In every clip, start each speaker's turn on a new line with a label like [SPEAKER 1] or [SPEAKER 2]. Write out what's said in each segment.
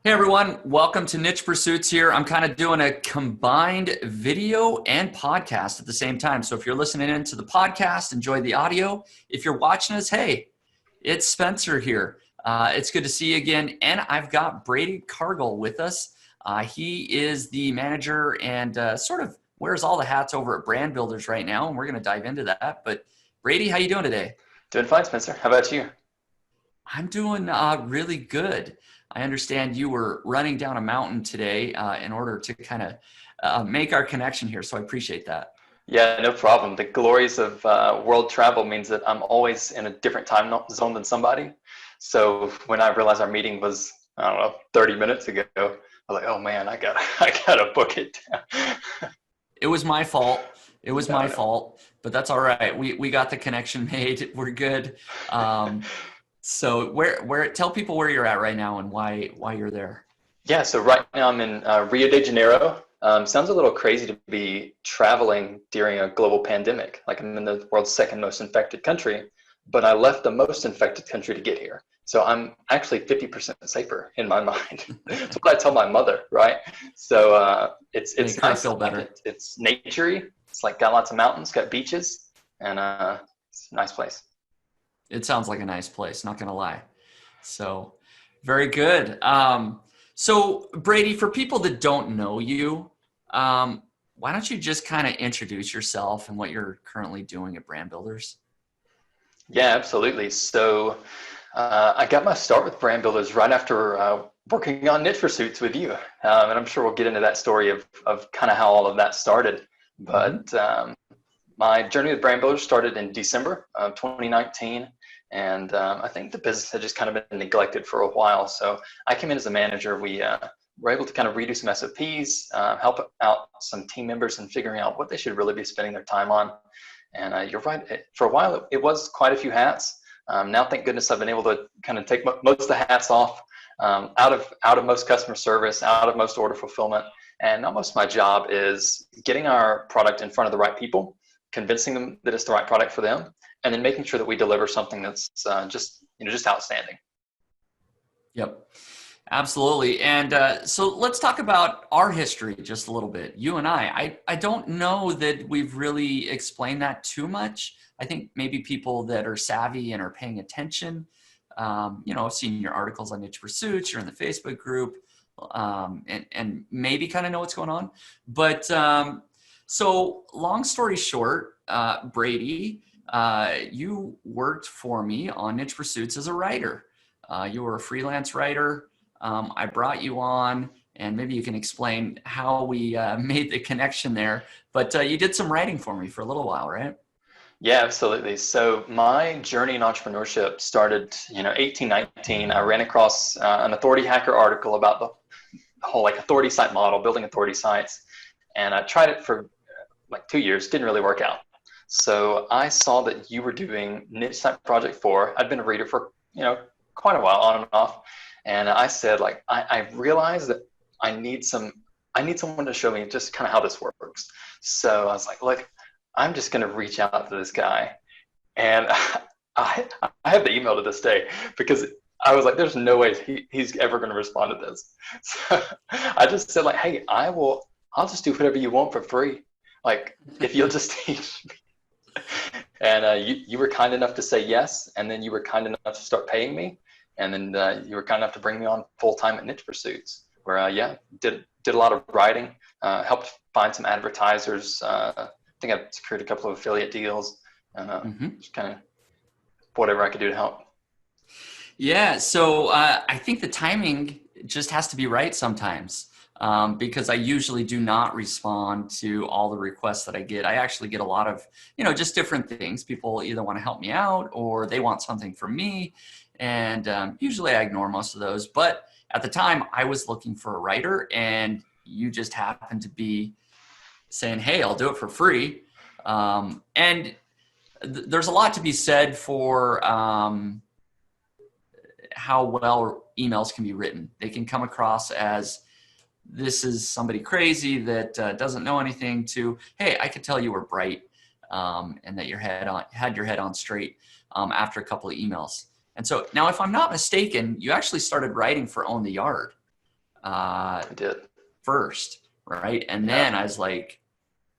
[SPEAKER 1] Hey everyone, welcome to Niche Pursuits here. I'm kind of doing a combined video and podcast at the same time. So if you're listening into the podcast, enjoy the audio. If you're watching us, hey, it's Spencer here. It's good to see you again. And I've got Brady Cargle with us. He is the manager and sort of wears all the hats over at Brand Builders right now. And we're going to dive into that. But Brady, how you doing today?
[SPEAKER 2] Doing fine, Spencer. How about you?
[SPEAKER 1] I'm doing really good. I understand you were running down a mountain today in order to kind of make our connection here. So I appreciate that.
[SPEAKER 2] Yeah, no problem. The glories of world travel means that I'm always in a different time zone than somebody. So when I realized our meeting was, I don't know, 30 minutes ago, I was like, oh man, I gotta book it down.
[SPEAKER 1] It was my fault. It was my
[SPEAKER 2] No.
[SPEAKER 1] fault, but that's all right. We got the connection made. We're good. So tell people where you're at right now and why you're there.
[SPEAKER 2] Yeah, so right now I'm in Rio de Janeiro. Sounds a little crazy to be traveling during a global pandemic. Like I'm in the world's second most infected country, but I left the most infected country to get here. So I'm actually 50% safer in my mind. That's what I tell my mother, right? So it's nice.
[SPEAKER 1] Feel better.
[SPEAKER 2] It's naturey. It's like got lots of mountains, got beaches, and it's a nice place.
[SPEAKER 1] It sounds like a nice place, not going to lie. So very good. So Brady, for people that don't know you, why don't you just kind of introduce yourself and what you're currently doing at Brand Builders?
[SPEAKER 2] Yeah, absolutely. So I got my start with Brand Builders right after working on Niche Pursuits with you. And I'm sure we'll get into that story of kind of how all of that started. But my journey with Brand Builders started in December of 2019. And I think the business had just kind of been neglected for a while. So I came in as a manager. We were able to kind of redo some SOPs, help out some team members in figuring out what they should really be spending their time on. And you're right, for a while it was quite a few hats. Now, thank goodness I've been able to kind of take most of the hats off, out of most customer service, out of most order fulfillment. And now most of my job is getting our product in front of the right people, convincing them that it's the right product for them, and then making sure that we deliver something that's just outstanding.
[SPEAKER 1] Yep, absolutely. And so let's talk about our history just a little bit. You and I don't know that we've really explained that too much. I think maybe people that are savvy and are paying attention, I've seen your articles on Niche Pursuits, you're in the Facebook group, and maybe kind of know what's going on. But so long story short, Brady, you worked for me on Niche Pursuits as a writer. You were a freelance writer. I brought you on, and maybe you can explain how we made the connection there. But you did some writing for me for a little while, right?
[SPEAKER 2] Yeah, absolutely. So my journey in entrepreneurship started, 18, 19. I ran across an Authority Hacker article about the whole authority site model, building authority sites. And I tried it for 2 years, didn't really work out. So I saw that you were doing Niche Site Project 4. I'd been a reader for, quite a while, on and off. And I said, I realized that I need someone to show me just kind of how this works. So I was like, look, I'm just going to reach out to this guy. And I have the email to this day because I was like, there's no way he's ever going to respond to this. So I just said hey, I'll just do whatever you want for free. If you'll just teach me. And you were kind enough to say yes. And then you were kind enough to start paying me. And then you were kind enough to bring me on full-time at Niche Pursuits, where did a lot of writing, helped find some advertisers. I think I secured a couple of affiliate deals, just kind of whatever I could do to help.
[SPEAKER 1] Yeah, so I think the timing just has to be right sometimes, because I usually do not respond to all the requests that I get. I actually get a lot of, just different things. People either want to help me out or they want something from me. And usually I ignore most of those. But at the time I was looking for a writer, and you just happened to be saying, hey, I'll do it for free. And there's a lot to be said for how well emails can be written. They can come across as, this is somebody crazy that doesn't know anything, to, hey, I could tell you were bright, and that had your head on straight after a couple of emails. And so now, if I'm not mistaken, you actually started writing for Own the Yard.
[SPEAKER 2] I did.
[SPEAKER 1] first, right? And
[SPEAKER 2] Yeah.
[SPEAKER 1] then I was like,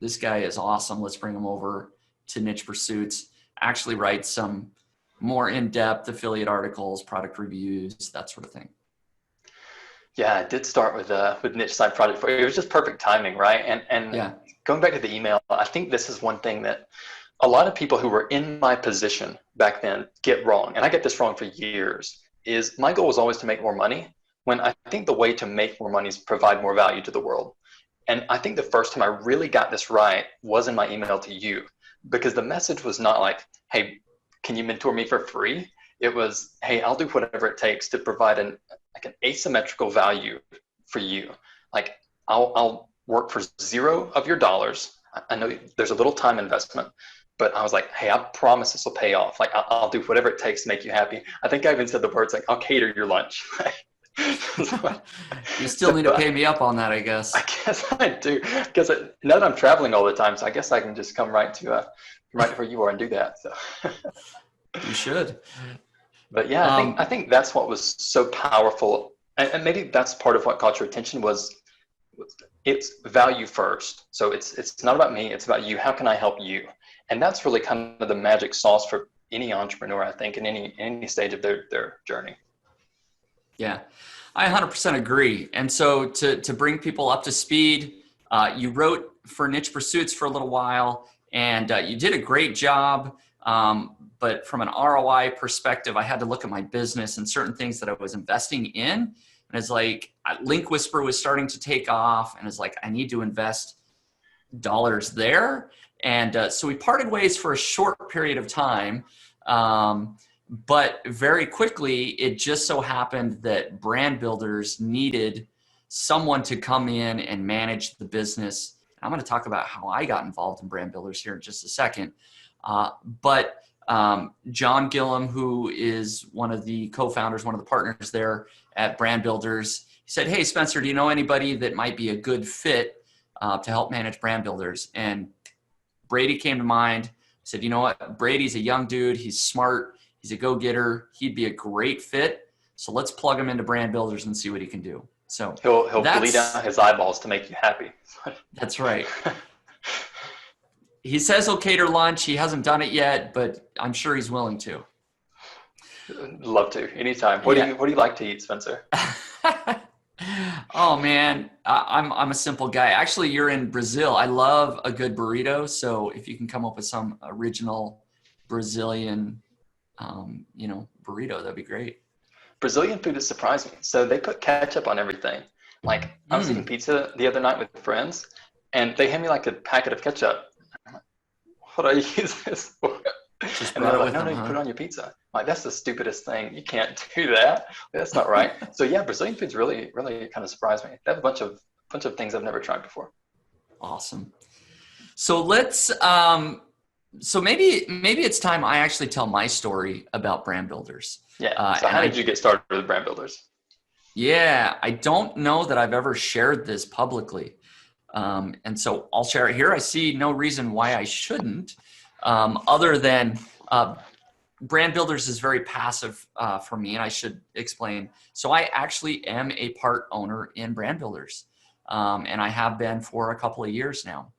[SPEAKER 1] this guy is awesome. Let's bring him over to Niche Pursuits, actually write some more in-depth affiliate articles, product reviews, that sort of thing.
[SPEAKER 2] Yeah, I did start with niche side project. It was just perfect timing, right? And
[SPEAKER 1] Yeah.
[SPEAKER 2] going back to the email, I think this is one thing that a lot of people who were in my position back then get wrong, and I get this wrong for years, is my goal was always to make more money, when I think the way to make more money is provide more value to the world. And I think the first time I really got this right was in my email to you, because the message was not like, hey, can you mentor me for free? It was, hey, I'll do whatever it takes to provide an asymmetrical value for you. Like, I'll work for zero of your dollars. I know there's a little time investment, but I was like, hey, I promise this will pay off. Like, I'll do whatever it takes to make you happy. I think I even said the words like, I'll cater your lunch. so,
[SPEAKER 1] You still
[SPEAKER 2] so
[SPEAKER 1] need to pay me up on that, I
[SPEAKER 2] I
[SPEAKER 1] guess.
[SPEAKER 2] guess I do, because now that I'm traveling all the time, so I guess I can just come right where you are and do that. So,
[SPEAKER 1] You should.
[SPEAKER 2] but yeah, I
[SPEAKER 1] Um,
[SPEAKER 2] think that's what was so powerful, and maybe that's part of what caught your attention was it's value first. So it's not about me, it's about you. How can I help you? And that's really kind of the magic sauce for any entrepreneur, I think, in any stage of their journey.
[SPEAKER 1] yeah, I 100% agree. And so to bring people up to speed, you wrote for Niche Pursuits for a little while, and you did a great job. But from an ROI perspective, I had to look at my business and certain things that I was investing in. And it's like Link Whisper was starting to take off, and it's like I need to invest dollars there. And so we parted ways for a short period of time. But very quickly, it just so happened that brand builders needed someone to come in and manage the business. I'm going to talk about how I got involved in brand builders here in just a second. But John Gillum, who is one of the co-founders, one of the partners there at Brand Builders, he said, hey, Spencer, do you know anybody that might be a good fit to help manage brand builders? And Brady came to mind. I said, you know what? Brady's a young dude. He's smart. He's a go-getter. He'd be a great fit. So let's plug him into brand builders and see what he can do. So
[SPEAKER 2] He'll bleed out
[SPEAKER 1] that's
[SPEAKER 2] his eyeballs to make you happy.
[SPEAKER 1] right. He says he'll cater lunch. He hasn't done it yet, but I'm sure he's willing to.
[SPEAKER 2] Love to, anytime.
[SPEAKER 1] Yeah.
[SPEAKER 2] What do you like to eat, Spencer?
[SPEAKER 1] Oh man, I'm a simple guy. Actually, you're in Brazil. I love a good burrito. So if you can come up with some original Brazilian, burrito, that'd be great.
[SPEAKER 2] Brazilian food is surprising. So they put ketchup on everything. Like, I was eating
[SPEAKER 1] Mm,
[SPEAKER 2] pizza the other night with friends, and they hand me like a packet of ketchup. I'm like, what do I use this for?
[SPEAKER 1] just
[SPEAKER 2] And
[SPEAKER 1] brought
[SPEAKER 2] they're
[SPEAKER 1] it
[SPEAKER 2] like,
[SPEAKER 1] with
[SPEAKER 2] no,
[SPEAKER 1] them,
[SPEAKER 2] no, you
[SPEAKER 1] huh?
[SPEAKER 2] put it on your pizza. I'm like, that's the stupidest thing. You can't do that. That's not right. So yeah, Brazilian food's really, really kind of surprised me. They have a bunch of things I've never tried before.
[SPEAKER 1] Awesome. So so maybe it's time I actually tell my story about brand builders.
[SPEAKER 2] Yeah. So
[SPEAKER 1] And
[SPEAKER 2] how did you get started with brand builders?
[SPEAKER 1] yeah, I don't know that I've ever shared this publicly. And so I'll share it here. I see no reason why I shouldn't, other than brand builders is very passive for me, and I should explain. So I actually am a part owner in brand builders, and I have been for a couple of years now.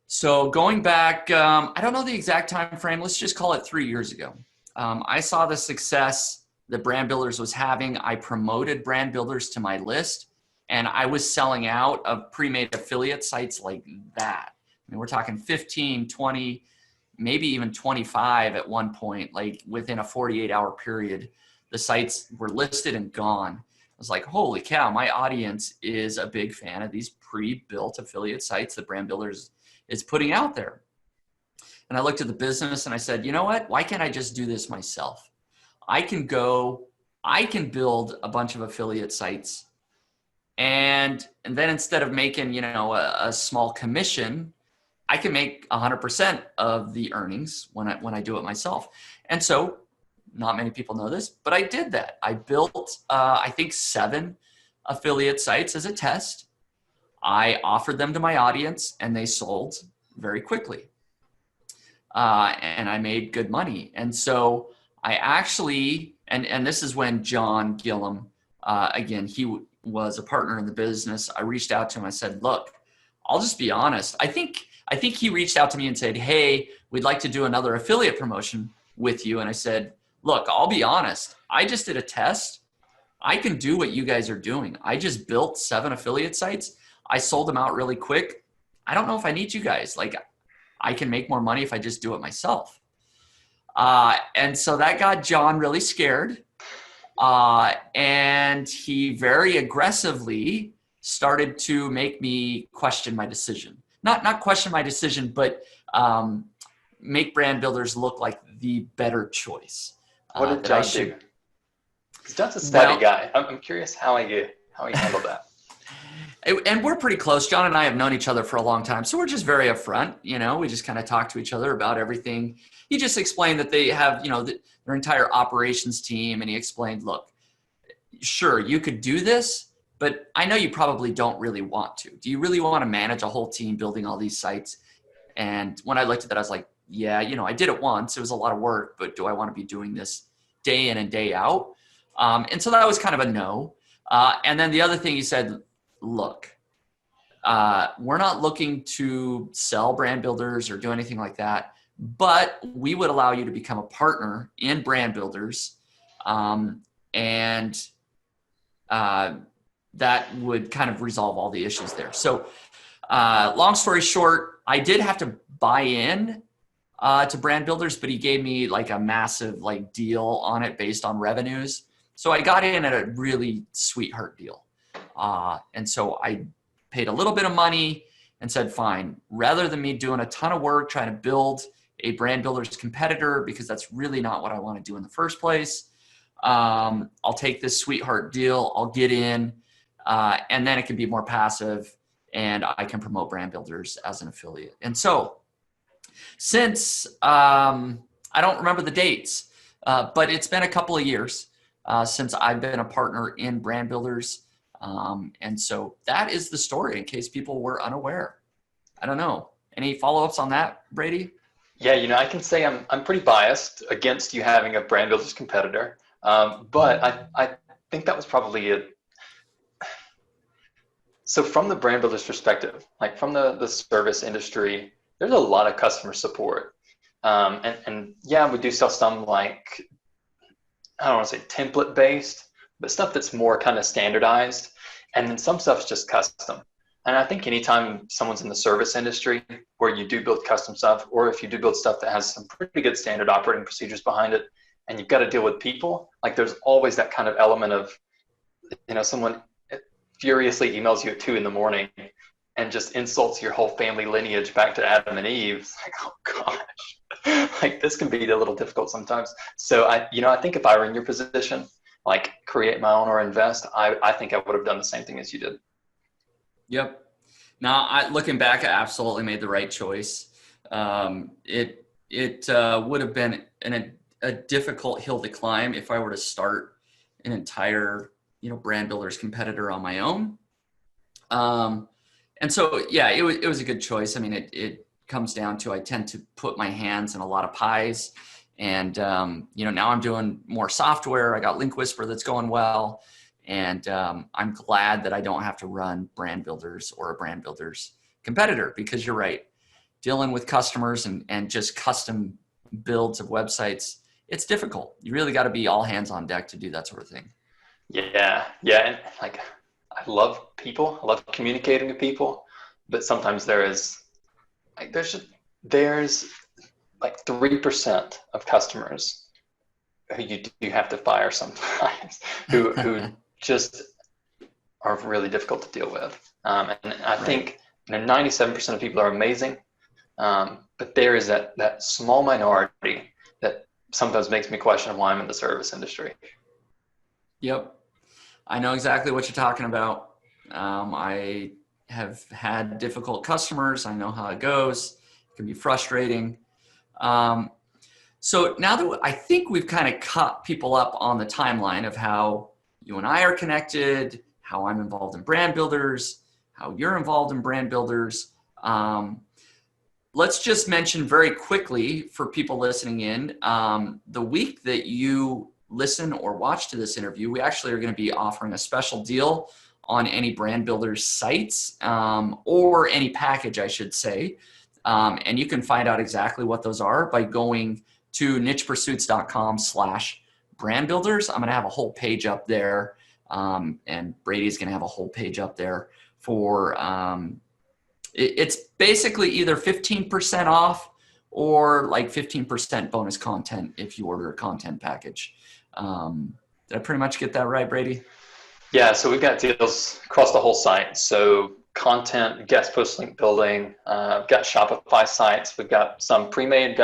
[SPEAKER 1] So going back, I don't know the exact time frame. Let's just call it 3 years ago. I saw the success that Brand Builders was having. I promoted Brand Builders to my list, and I was selling out of pre-made affiliate sites like that. I mean, we're talking 15, 20, maybe even 25 at one point, like within a 48-hour period. The sites were listed and gone. I was like, holy cow, my audience is a big fan of these pre-built affiliate sites that Brand Builders is putting out there. And I looked at the business and I said, you know what? Why can't I just do this myself? I can build a bunch of affiliate sites, and then instead of making, a small commission, I can make 100% of the earnings when I do it myself. And so not many people know this, but I did that. I built, I think 7 affiliate sites as a test. I offered them to my audience and they sold very quickly. And I made good money. And so I actually, and this is when John Gillum, again, was a partner in the business, I reached out to him. I said, look, I'll just be honest. I think he reached out to me and said, hey, we'd like to do another affiliate promotion with you. And I said, look, I'll be honest. I just did a test. I can do what you guys are doing. I just built 7 affiliate sites. I sold them out really quick. I don't know if I need you guys. Like, I can make more money if I just do it myself. And so that got John really scared. And he very aggressively started to make me question my decision. Not question my decision, but make Brand Builders look like the better choice.
[SPEAKER 2] What did John do? Because John's a savvy guy. I'm curious how he handled that.
[SPEAKER 1] And we're pretty close. John and I have known each other for a long time. So we're just very upfront. We just kind of talk to each other about everything. He just explained that they have, their entire operations team. And he explained, look, sure, you could do this, but I know you probably don't really want to. Do you really want to manage a whole team building all these sites? And when I looked at that, I was like, yeah, I did it once. It was a lot of work, but do I want to be doing this day in and day out? And so that was kind of a no. And then the other thing he said, look, we're not looking to sell Brand Builders or do anything like that, but we would allow you to become a partner in Brand Builders. And that would kind of resolve all the issues there. So long story short, I did have to buy in to Brand Builders, but he gave me like a massive deal on it based on revenues. So I got in at a really sweetheart deal. And so I paid a little bit of money and said, fine, rather than me doing a ton of work trying to build a Brand Builders competitor, because that's really not what I want to do in the first place, I'll take this sweetheart deal, I'll get in, and then it can be more passive and I can promote Brand Builders as an affiliate. And so since, I don't remember the dates, but it's been a couple of years since I've been a partner in Brand Builders. And so that is the story in case people were unaware. I don't know. Any follow-ups on that, Brady?
[SPEAKER 2] Yeah, I can say I'm pretty biased against you having a Brand Builders competitor. But I think that was probably it. So from the Brand Builders perspective, like from the service industry, there's a lot of customer support. And yeah, we do sell some I don't want to say template based, but stuff that's more kind of standardized. And then some stuff's just custom. And I think anytime someone's in the service industry where you do build custom stuff, or if you do build stuff that has some pretty good standard operating procedures behind it, and you've got to deal with people, there's always that kind of element of, someone furiously emails you at 2 a.m. and just insults your whole family lineage back to Adam and Eve. It's like, oh gosh, this can be a little difficult sometimes. So I think if I were in your position, create my own or invest, I think I would have done the same thing as you did.
[SPEAKER 1] Yep. Now, looking back, I absolutely made the right choice. It would have been a difficult hill to climb if I were to start an entire, Brand Builders competitor on my own. And so, yeah, it was a good choice. I mean, it comes down to, I tend to put my hands in a lot of pies. And, now I'm doing more software. I got Link Whisper that's going well. And I'm glad that I don't have to run Brand Builders or a Brand Builders competitor, because you're right. Dealing with customers and just custom builds of websites, it's difficult. You really got to be all hands on deck to do that sort of thing.
[SPEAKER 2] Yeah. And I love people. I love communicating with people, but sometimes there's 3% of customers who you do have to fire sometimes, who just are really difficult to deal with. And I think 97% of people are amazing, but there is that small minority that sometimes makes me question why I'm in the service industry.
[SPEAKER 1] Yep. I know exactly what you're talking about. I have had difficult customers. I know how it goes. It can be frustrating. So now that I think we've kind of caught people up on the timeline of how you and I are connected, how I'm involved in Brand Builders, how you're involved in Brand Builders. Let's just mention very quickly for people listening in, the week that you listen or watch to this interview, we actually are going to be offering a special deal on any brand builders sites, or any package, I should say. And you can find out exactly what those are by going to nichepursuits.com/brand builders. I'm going to have a whole page up there. And Brady's going to have a whole page up there for, it's basically either 15% off or like 15% bonus content if you order a content package. Did I pretty much get that right, Brady?
[SPEAKER 2] Yeah, so we've got deals across the whole site. So content, guest post link building, we've got Shopify sites, we've got some pre-made,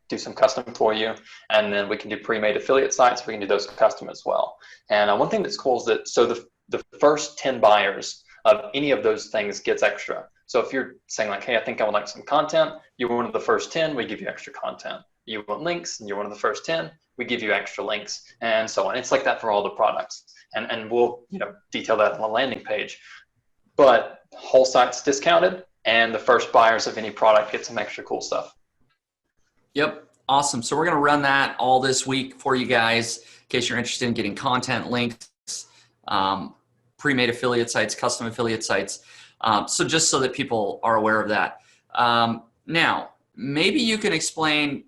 [SPEAKER 2] do some custom for you, and then we can do pre-made affiliate sites. We can do those custom as well. And one thing that's cool is that so the first 10 buyers of any of those things gets extra. So if you're saying like, hey, I think I would like some content, you're one of the first 10, we give you extra content. You want links, and you're one of the first 10, we give you extra links, and so on. It's like that for all the products. And we'll detail that on the landing page. But whole site's discounted, and the first buyers of any product get some extra cool stuff.
[SPEAKER 1] Yep. Awesome. So we're going to run that all this week for you guys in case you're interested in getting content links, pre-made affiliate sites, custom affiliate sites. So just so that people are aware of that. Now, maybe you can explain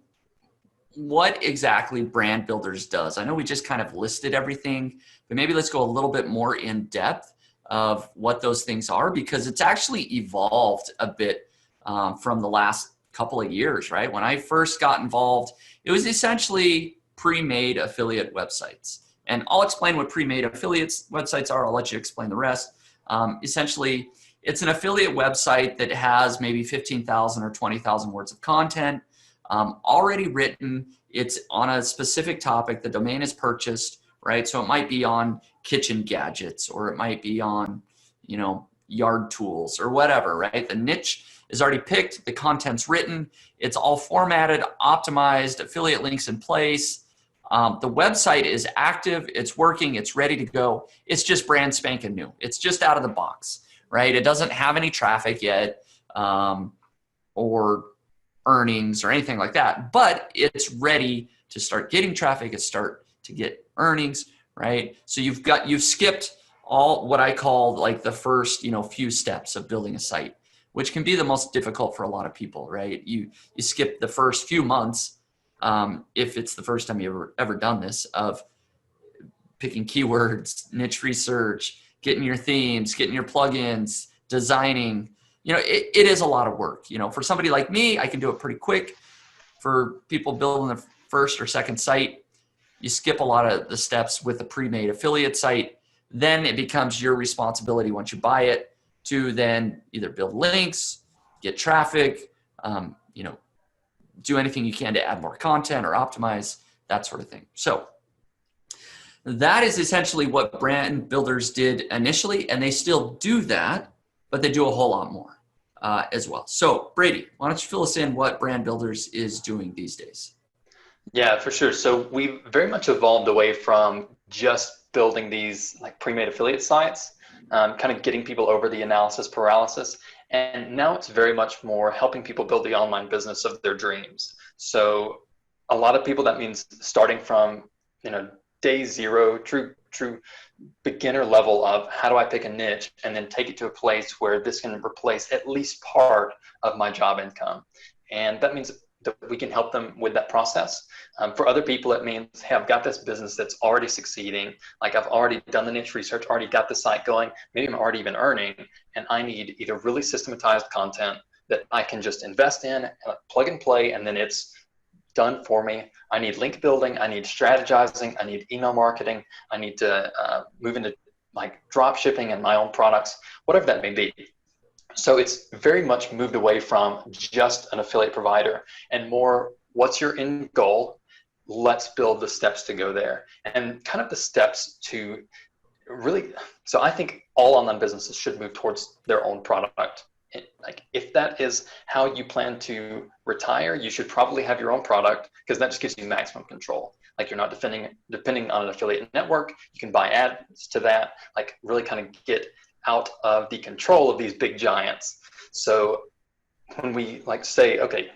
[SPEAKER 1] what exactly Brand Builders does. I know we just kind of listed everything, but maybe let's go a little bit more in depth of what those things are, because it's actually evolved a bit from the last couple of years, right? When I first got involved, it was essentially pre-made affiliate websites. And I'll explain what pre-made affiliates websites are. I'll let you explain the rest. Essentially, it's an affiliate website that has maybe 15,000 or 20,000 words of content already written. It's on a specific topic. The domain is purchased, right? So it might be on kitchen gadgets, or it might be on, yard tools or whatever, right? The niche is already picked. The content's written. It's all formatted, optimized, affiliate links in place. The website is active. It's working. It's ready to go. It's just brand spanking new. It's just out of the box, right? It doesn't have any traffic yet, or earnings or anything like that, but it's ready to start getting traffic. It's start to get earnings, right? So you've skipped all what I call like the first, few steps of building a site, which can be the most difficult for a lot of people, right? You skip the first few months, if it's the first time you've ever done this, of picking keywords, niche research, getting your themes, getting your plugins, designing. It is a lot of work. For somebody like me, I can do it pretty quick. For people building the first or second site, you skip a lot of the steps with a pre-made affiliate site. Then it becomes your responsibility once you buy it to then either build links, get traffic, do anything you can to add more content or optimize, that sort of thing. So that is essentially what Brand Builders did initially, and they still do that, but they do a whole lot more as well. So Brady, why don't you fill us in what Brand Builders is doing these days?
[SPEAKER 2] Yeah, for sure. So we've very much evolved away from just building these like pre-made affiliate sites, kind of getting people over the analysis paralysis. And now it's very much more helping people build the online business of their dreams. So a lot of people, that means starting from, day zero, true beginner level of how do I pick a niche and then take it to a place where this can replace at least part of my job income. And that means that we can help them with that process. For other people, it means, hey, I've got this business that's already succeeding. Like I've already done the niche research, already got the site going. Maybe I'm already even earning, and I need either really systematized content that I can just invest in, plug and play, and then it's done for me. I need link building. I need strategizing. I need email marketing. I need to move into like drop shipping and my own products, whatever that may be. So it's very much moved away from just an affiliate provider and more, what's your end goal? Let's build the steps to go there, and kind of the steps to really, so I think all online businesses should move towards their own product. Like if that is how you plan to retire, you should probably have your own product, because that just gives you maximum control. Like you're not depending on an affiliate network. You can buy ads to that, like really kind of get out of the control of these big giants. So when we like say, okay,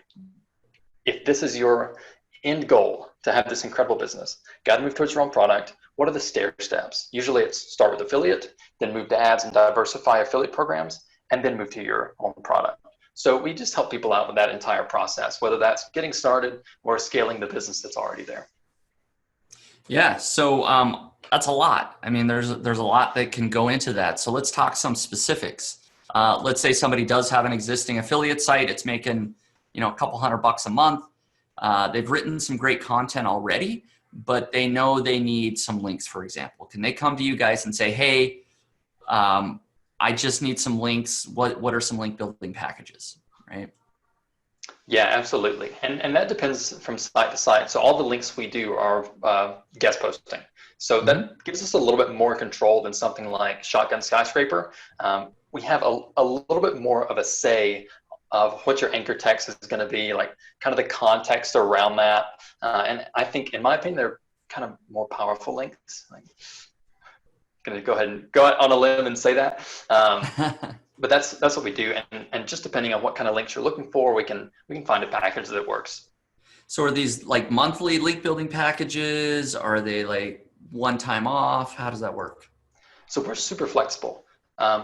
[SPEAKER 2] if this is your end goal to have this incredible business, got to move towards your own product. what are the stair steps? Usually it's start with affiliate, then move to ads and diversify affiliate programs, and then move to your own product. So we just help people out with that entire process, whether that's getting started or scaling the business that's already there.
[SPEAKER 1] Yeah. So that's a lot. I mean, there's a lot that can go into that. So let's talk some specifics. Let's say somebody does have an existing affiliate site. It's making, a couple $100 a month. They've written some great content already, but they know they need some links, for example. Can they come to you guys and say, hey, I just need some links. What are some link building packages, right?
[SPEAKER 2] Yeah, absolutely. And that depends from site to site. So all the links we do are guest posting. So that gives us a little bit more control than something like Shotgun Skyscraper. We have a little bit more of a say of what your anchor text is going to be, like kind of the context around that. And I think, in my opinion, they're kind of more powerful links. Like, I'm going to go ahead and go out on a limb and say that. But that's what we do. And just depending on what kind of links you're looking for, we can find a package that works.
[SPEAKER 1] So are these like monthly link building packages? Are they like one time off? How does that work?
[SPEAKER 2] So we're super flexible.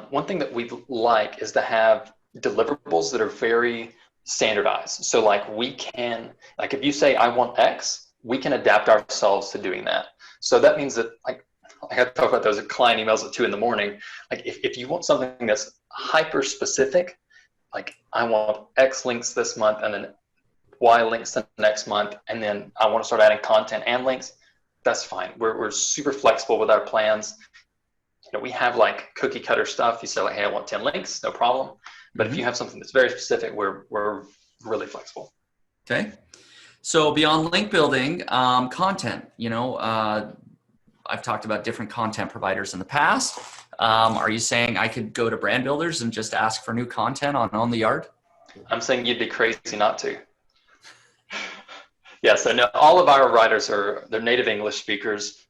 [SPEAKER 2] One thing that we like is to have deliverables that are very standardized. So like if you say, I want X, we can adapt ourselves to doing that. So that means that like I have to talk about those client emails at 2 a.m. Like if you want something that's hyper specific, like I want X links this month and then Y links the next month, and then I want to start adding content and links, that's fine. We're super flexible with our plans. We have like cookie cutter stuff. You say like, hey, I want 10 links, no problem. But if you have something that's very specific, we're really flexible.
[SPEAKER 1] Okay. So beyond link building, content, I've talked about different content providers in the past. Are you saying I could go to brand builders and just ask for new content on the yard?
[SPEAKER 2] I'm saying you'd be crazy not to. Yeah, so no, all of our writers they're native English speakers.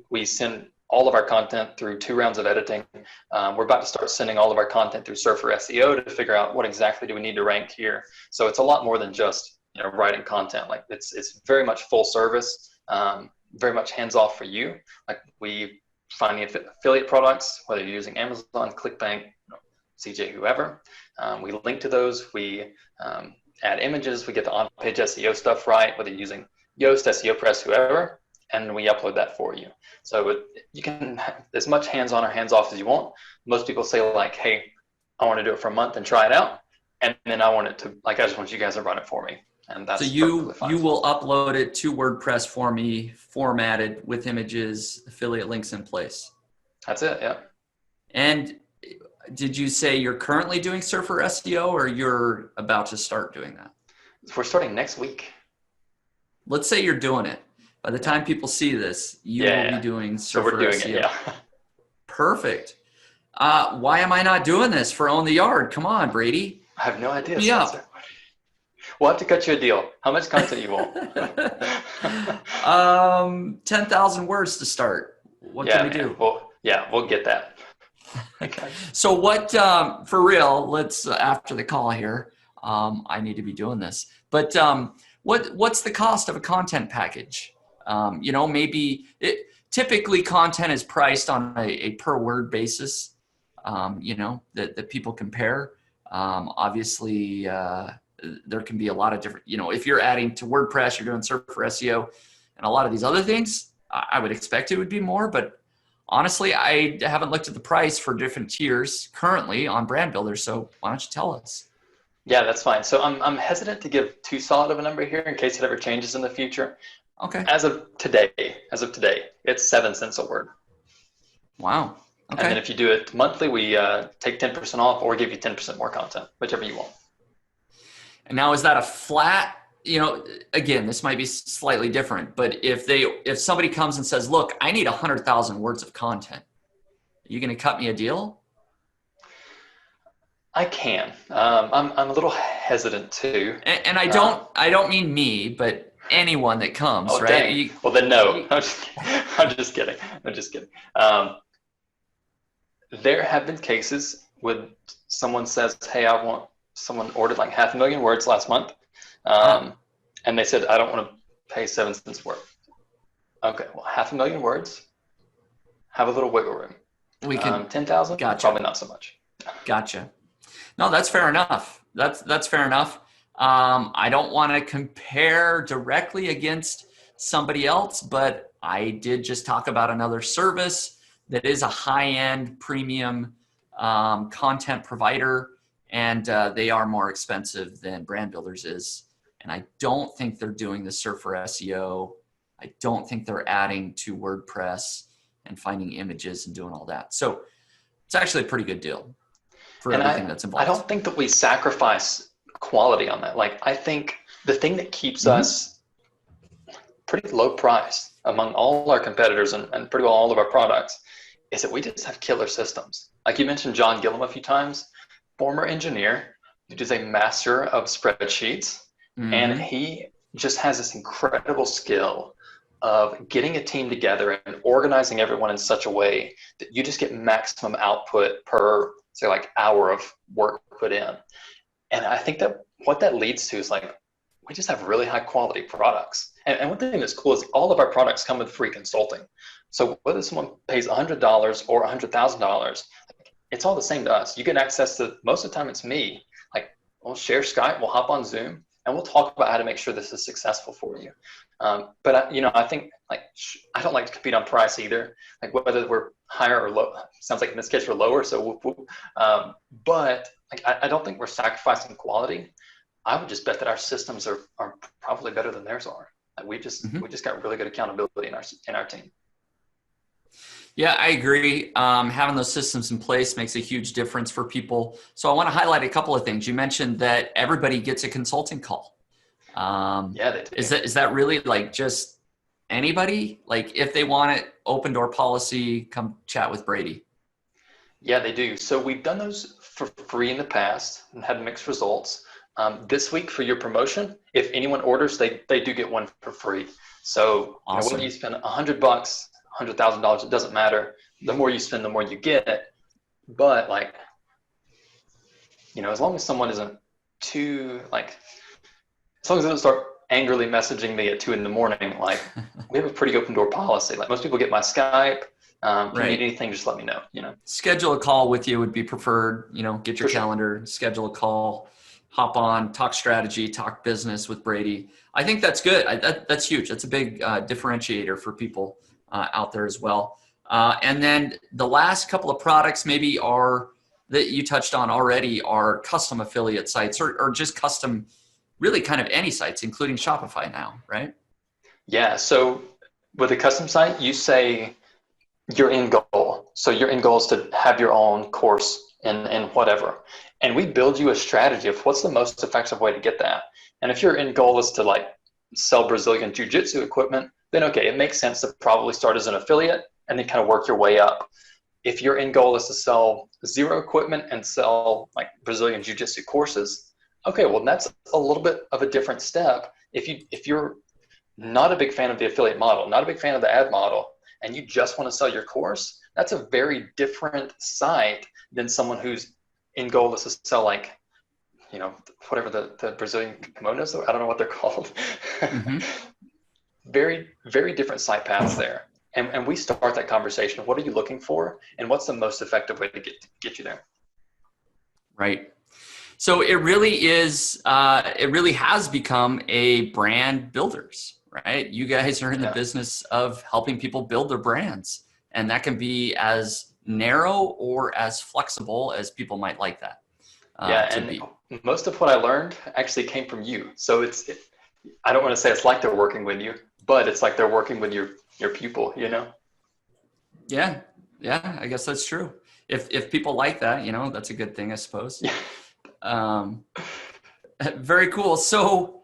[SPEAKER 2] We send all of our content through 2 rounds of editing. We're about to start sending all of our content through Surfer SEO to figure out what exactly do we need to rank here. So it's a lot more than just writing content. Like it's very much full service, very much hands off for you. Like we find the affiliate products, whether you're using Amazon, ClickBank, CJ, whoever. We link to those. We add images. We get the on-page SEO stuff right, whether you're using Yoast, SEO Press, whoever, and we upload that for you. So you can have as much hands-on or hands-off as you want. Most people say like, hey, I want to do it for a month and try it out. And then I want it to, like, I just want you guys to run it for me. And that's
[SPEAKER 1] so you will upload it to WordPress for me, formatted with images, affiliate links in place.
[SPEAKER 2] That's it, yeah.
[SPEAKER 1] And did you say you're currently doing Surfer SEO or you're about to start doing that?
[SPEAKER 2] We're starting next week.
[SPEAKER 1] Let's say you're doing it. By the time people see this, you will be doing Surfer SEO. So we're doing it, yeah. Perfect. Why am I not doing this for Own the Yard? Come on, Brady.
[SPEAKER 2] I have no idea. Yeah. We'll have to cut you a deal. How much content you want?
[SPEAKER 1] 10,000 words to start. What can we do?
[SPEAKER 2] We'll get that.
[SPEAKER 1] Okay. So what, for real, let's, after the call here, I need to be doing this, but what's the cost of a content package? Typically content is priced on a per word basis, that people compare. Obviously, there can be a lot of different, if you're adding to WordPress, you're doing Surfer SEO and a lot of these other things, I would expect it would be more, but honestly, I haven't looked at the price for different tiers currently on Brand Builder. So why don't you tell us?
[SPEAKER 2] Yeah, that's fine. So I'm hesitant to give too solid of a number here in case it ever changes in the future.
[SPEAKER 1] Okay.
[SPEAKER 2] As of today, it's 7 cents a word.
[SPEAKER 1] Wow. Okay.
[SPEAKER 2] And then if you do it monthly, we take 10% off or give you 10% more content, whichever you want.
[SPEAKER 1] And now is that a flat, again, this might be slightly different, but if somebody comes and says, look, I need 100,000 words of content, are you going to cut me a deal?
[SPEAKER 2] I can. I'm a little hesitant too.
[SPEAKER 1] And I don't mean me, but anyone that comes, right?
[SPEAKER 2] Well, then no. I'm just kidding. There have been cases when someone says, hey, someone ordered like 500,000 words last month. And they said, I don't want to pay 7 cents worth. Okay, well, 500,000 words have a little wiggle room.
[SPEAKER 1] We can.
[SPEAKER 2] 10,000,
[SPEAKER 1] Gotcha.
[SPEAKER 2] probably not so much.
[SPEAKER 1] Gotcha. No, that's fair enough. That's fair enough. I don't want to compare directly against somebody else, but I did just talk about another service that is a high-end premium content provider, and they are more expensive than Brand Builders is. And I don't think they're doing the Surfer SEO. I don't think they're adding to WordPress and finding images and doing all that. So it's actually a pretty good deal for
[SPEAKER 2] And
[SPEAKER 1] everything that's
[SPEAKER 2] I
[SPEAKER 1] involved.
[SPEAKER 2] don't think that we sacrifice quality on that. Like, I think the thing that keeps
[SPEAKER 1] Mm-hmm.
[SPEAKER 2] us pretty low price among all our competitors and pretty well all of our products is that we just have killer systems. Like you mentioned John Gillum a few times, former engineer, who is a master of spreadsheets, and
[SPEAKER 1] Mm-hmm.
[SPEAKER 2] he just has this incredible skill of getting a team together and organizing everyone in such a way that you just get maximum output per, say, like hour of work put in. And I think that what that leads to is like, we just have really high quality products. And one thing that's cool is all of our products come with free consulting. So whether someone pays $100 or $100,000, it's all the same to us. You get access to, most of the time it's me. Like, we'll share Skype, we'll hop on Zoom, and we'll talk about how to make sure this is successful for you. I think like I don't like to compete on price either. Like whether we're higher or low, sounds like in this case we're lower. So whoop, whoop. But like I don't think we're sacrificing quality. I would just bet that our systems are probably better than theirs are. Like we just got really good accountability in our team.
[SPEAKER 1] Yeah, I agree. Having those systems in place makes a huge difference for people. So I want to highlight a couple of things. You mentioned that everybody gets a consulting call.
[SPEAKER 2] Yeah, they do.
[SPEAKER 1] Is that really like just anybody? Like if they want it, open door policy, come chat with Brady.
[SPEAKER 2] Yeah, they do. So we've done those for free in the past and had mixed results. This week for your promotion, if anyone orders, they do get one for free. So whether you
[SPEAKER 1] Awesome.
[SPEAKER 2] spend $100, $100,000, it doesn't matter. The more you spend, the more you get. But like, as long as someone isn't too like, as long as they don't start angrily messaging me at 2 a.m, like we have a pretty open door policy. Like most people get my Skype. If you need
[SPEAKER 1] Right.
[SPEAKER 2] anything, just let me know.
[SPEAKER 1] Schedule a call with you would be preferred. Get your
[SPEAKER 2] For sure.
[SPEAKER 1] calendar, schedule a call, hop on, talk strategy, talk business with Brady. I think that's good. That's huge. That's a big differentiator for people out there as well. And then the last couple of products maybe are that you touched on already are custom affiliate sites or just custom, really kind of any sites, including Shopify now, right?
[SPEAKER 2] Yeah. So with a custom site, you say your end goal. So your end goal is to have your own course in whatever. And we build you a strategy of what's the most effective way to get that. And if your end goal is to like sell Brazilian Jiu-Jitsu equipment, then okay, it makes sense to probably start as an affiliate and then kind of work your way up. If your end goal is to sell zero equipment and sell like Brazilian Jiu-Jitsu courses, okay, well that's a little bit of a different step. If you're not a big fan of the affiliate model, not a big fan of the ad model, and you just want to sell your course, that's a very different site than someone whose end goal is to sell like, whatever the Brazilian kimonos, I don't know what they're called.
[SPEAKER 1] Mm-hmm.
[SPEAKER 2] Very, very different site paths there. And we start that conversation. What are you looking for? And what's the most effective way to get you there?
[SPEAKER 1] Right. So it really is, it really has become a brand builders, right? You guys are in the
[SPEAKER 2] Yeah.
[SPEAKER 1] business of helping people build their brands. And that can be as narrow or as flexible as people might like that
[SPEAKER 2] Yeah.
[SPEAKER 1] to
[SPEAKER 2] And
[SPEAKER 1] be.
[SPEAKER 2] most of what I learned actually came from you. So I don't want to say it's like they're working with you, but it's like they're working with your pupil.
[SPEAKER 1] Yeah. Yeah. I guess that's true. If people like that, that's a good thing, I suppose.
[SPEAKER 2] Yeah.
[SPEAKER 1] Um, very cool. So,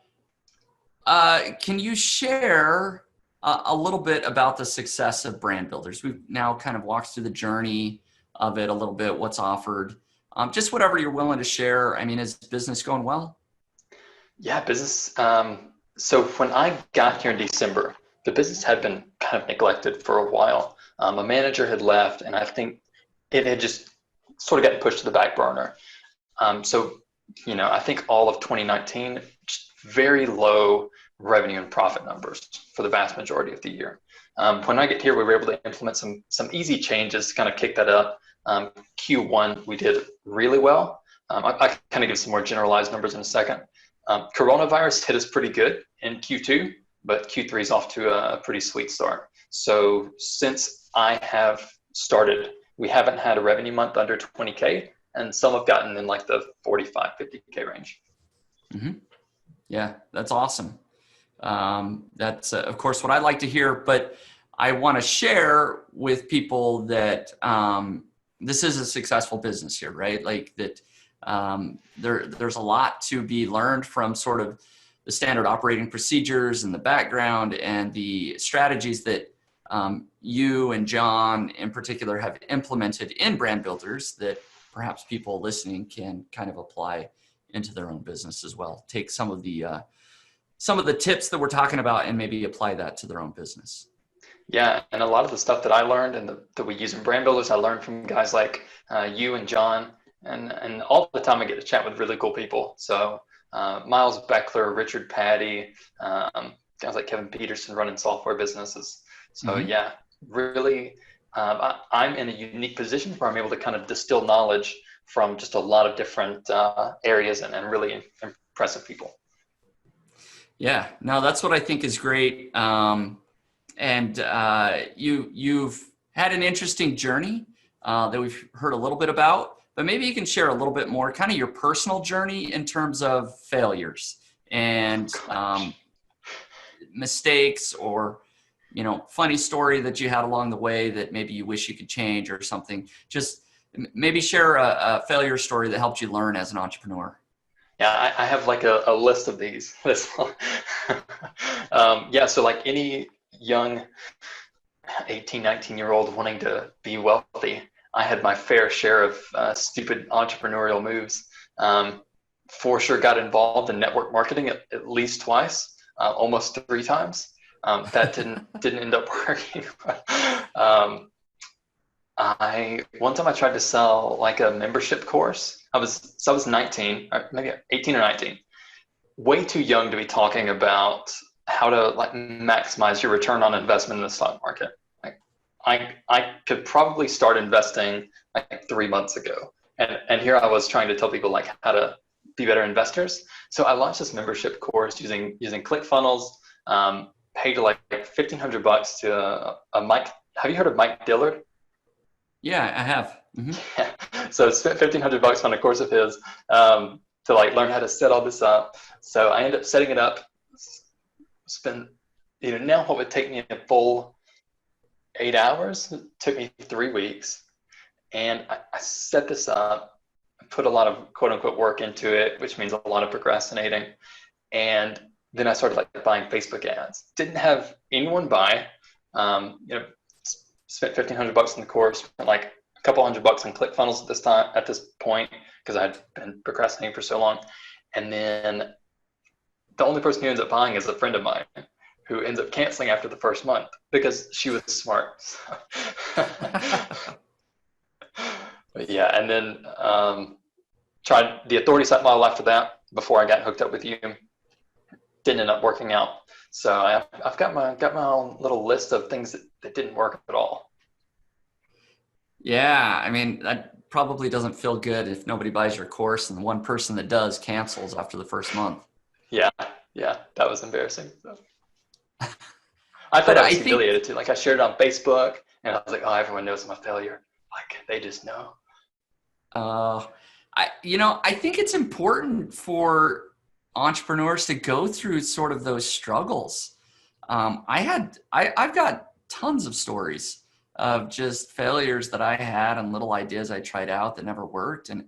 [SPEAKER 1] can you share a little bit about the success of brand builders? We've now kind of walked through the journey of it a little bit, what's offered, just whatever you're willing to share. I mean, is business going well?
[SPEAKER 2] Yeah, business. So when I got here in December, the business had been kind of neglected for a while. A manager had left, and I think it had just sort of gotten pushed to the back burner. I think all of 2019, just very low revenue and profit numbers for the vast majority of the year. When I get here, we were able to implement some easy changes to kind of kick that up. Q1, we did really well. I can kind of give some more generalized numbers in a second. Coronavirus hit us pretty good in Q2, but Q3 is off to a pretty sweet start. So since I have started, we haven't had a revenue month under 20K, and some have gotten in like the 45, 50K range.
[SPEAKER 1] Mm-hmm. Yeah, that's awesome. That's of course what I like to hear, but I want to share with people that this is a successful business here, right? Like that there's a lot to be learned from sort of the standard operating procedures and the background and the strategies that you and John in particular have implemented in Brand Builders that perhaps people listening can kind of apply into their own business as well. Take some of the tips that we're talking about and maybe apply that to their own business.
[SPEAKER 2] Yeah, and a lot of the stuff that I learned and that we use in Brand Builders, I learned from guys like you and John, and all the time I get to chat with really cool people. So Miles Beckler, Richard Patty, guys like Kevin Peterson running software businesses. So yeah, really, I'm in a unique position where I'm able to kind of distill knowledge from just a lot of different areas and really impressive people.
[SPEAKER 1] Yeah, no, that's what I think is great. And you've had an interesting journey that we've heard a little bit about, but maybe you can share a little bit more, kind of your personal journey in terms of failures and mistakes, or funny story that you had along the way that maybe you wish you could change or something. Just maybe share a failure story that helped you learn as an entrepreneur.
[SPEAKER 2] Yeah, I have like a list of these. Yeah, so like any young 18, 19-year-old wanting to be wealthy, I had my fair share of stupid entrepreneurial moves. For sure got involved in network marketing at least twice, almost 3 times. That didn't end up working. One time I tried to sell like a membership course. I was 19, or maybe 18 or 19. Way too young to be talking about how to like maximize your return on investment in the stock market. Like I could probably start investing like 3 months ago. And here I was trying to tell people like how to be better investors. So I launched this membership course using ClickFunnels, paid like $1,500 to a Mike. Have you heard of Mike Dillard?
[SPEAKER 1] Yeah, I have.
[SPEAKER 2] Yeah. So I spent $1,500 on a course of his to like learn how to set all this up. So I ended up setting it up. Spend now what would take me a full 8 hours, it took me 3 weeks, and I set this up, put a lot of quote unquote work into it, which means a lot of procrastinating, and then I started like buying Facebook ads. Didn't have anyone buy. Spent $1,500 on the course, spent like a couple $100 on ClickFunnels at this point because I'd been procrastinating for so long, and then the only person who ends up buying is a friend of mine who ends up canceling after the first month because she was smart. But yeah, and then tried the authority site model after that before I got hooked up with you. Didn't end up working out. So I've got my own little list of things that didn't work at all.
[SPEAKER 1] Yeah, I mean, that probably doesn't feel good if nobody buys your course and the one person that does cancels after the first month.
[SPEAKER 2] Yeah, that was embarrassing. So. I thought I was humiliated too. Like I shared it on Facebook, and I was like, "Oh, everyone knows I'm a failure. Like they just know."
[SPEAKER 1] I think it's important for entrepreneurs to go through sort of those struggles. I've got tons of stories of just failures that I had and little ideas I tried out that never worked. And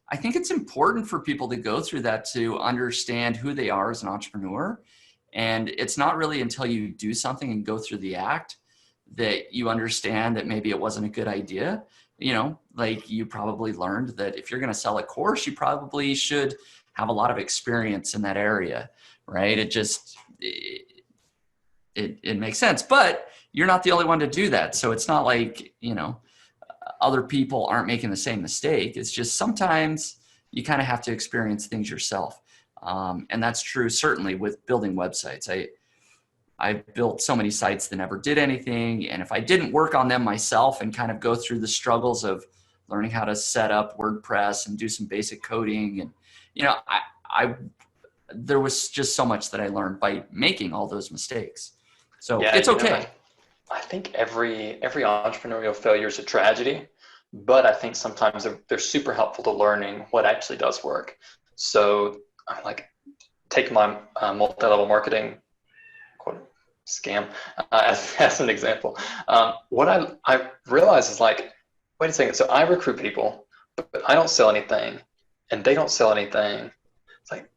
[SPEAKER 1] I think it's important for people to go through that to understand who they are as an entrepreneur. And it's not really until you do something and go through the act that you understand that maybe it wasn't a good idea. Like you probably learned that if you're going to sell a course, you probably should have a lot of experience in that area, right? It makes sense, but you're not the only one to do that. So it's not like, other people aren't making the same mistake. It's just sometimes you kind of have to experience things yourself. And that's true certainly with building websites. I built so many sites that never did anything. And if I didn't work on them myself and kind of go through the struggles of learning how to set up WordPress and do some basic coding, and, you know, there was just so much that I learned by making all those mistakes. So
[SPEAKER 2] Yeah,
[SPEAKER 1] it's okay.
[SPEAKER 2] I think every entrepreneurial failure is a tragedy, but I think sometimes they're super helpful to learning what actually does work. So I'm like, take my multi-level marketing quote scam as an example. What I realize is like, wait a second. So I recruit people, but I don't sell anything, and they don't sell anything. It's like,